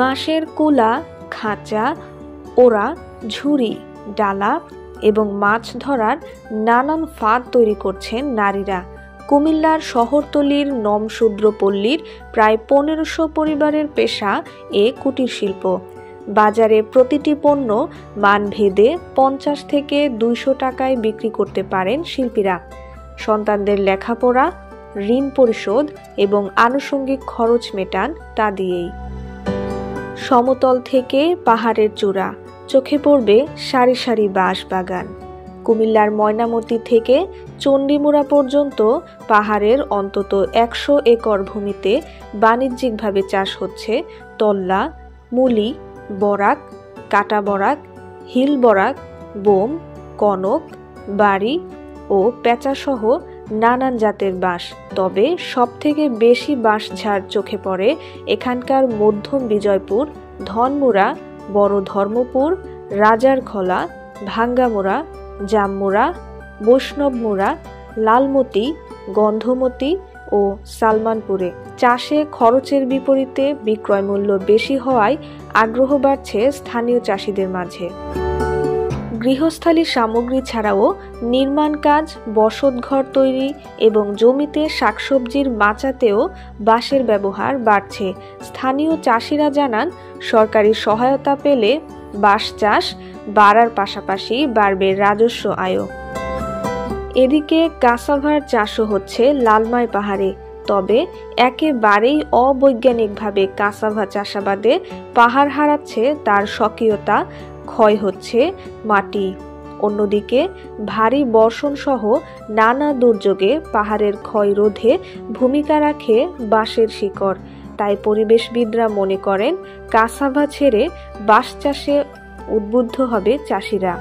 বাঁশের কুলা, খাঁচা, ওড়া, ঝুড়ি, ডালা এবং মাছ ধরার নানান ফাঁদ তৈরি করছেন নারীরা। কুমিল্লার শহরতলির নমশূদ্রপল্লীর প্রায় 1500 পরিবারের পেশা এ কুটির শিল্প। বাজারে প্রতিটি পণ্য মানভেদে 50 থেকে 200 টাকায় বিক্রি করতে পারেন শিল্পীরা। সন্তানদের লেখাপড়া, ঋণ পরিশোধ এবং আনুষঙ্গিক খরচ মেটান তা দিয়েই। সমতল থেকে পাহাড়ের চূড়া, চোখে পড়বে সারি সারি বাঁশ বাগান। কুমিল্লার ময়নামতি থেকে চণ্ডীমুড়া পর্যন্ত পাহাড়ের অন্তত 100 একর ভূমিতে বাণিজ্যিকভাবে চাষ হচ্ছে তল্লা, মুলি, বরাক, কাটা বরাক, হিল বরাক, বোম, কনক, বাড়ি ও পেঁচাসহ নানান জাতের বাঁশ। তবে সবথেকে বেশি বাঁশঝাড় চোখে পড়ে এখানকার মধ্যম বিজয়পুর, ধনমুড়া, বড় ধর্মপুর, রাজারখলা, ভাঙ্গামুড়া, জামমুড়া, বৈষ্ণবমুড়া, লালমতি, গন্ধমতি ও সালমানপুরে। চাষে খরচের বিপরীতে বিক্রয় মূল্য বেশি হওয়ায় আগ্রহ বাড়ছে স্থানীয় চাষিদের মাঝে। গৃহস্থালী সামগ্রী ছাড়াও নির্মাণ কাজ, বসতঘর তৈরি এবং জমিতে শাকসবজির মাচাতেও বাঁশের ব্যবহার বাড়ছে। স্থানীয় চাষিরা জানান, সরকারি সহায়তা পেলে বাঁশ চাষ বাড়ার পাশাপাশি বাড়বে রাজস্ব আয়ও। এদিকে কাসাভার চাষও হচ্ছে লালমাই পাহাড়ে। তবে একেবারেই অবৈজ্ঞানিকভাবে কাসাভা চাষাবাদে পাহাড় হারাচ্ছে তার স্বকীয়তা, ক্ষয় হচ্ছে মাটি। অন্যদিকে ভারী বর্ষণ সহ নানা দুর্যোগে পাহাড়ের ক্ষয় রোধে ভূমিকা রাখে বাঁশের শিকড়। তাই পরিবেশবিদরা মনে করেন কাসাভা ছেড়ে বাঁশ চাষে উদ্বুদ্ধ হবে চাষিরা।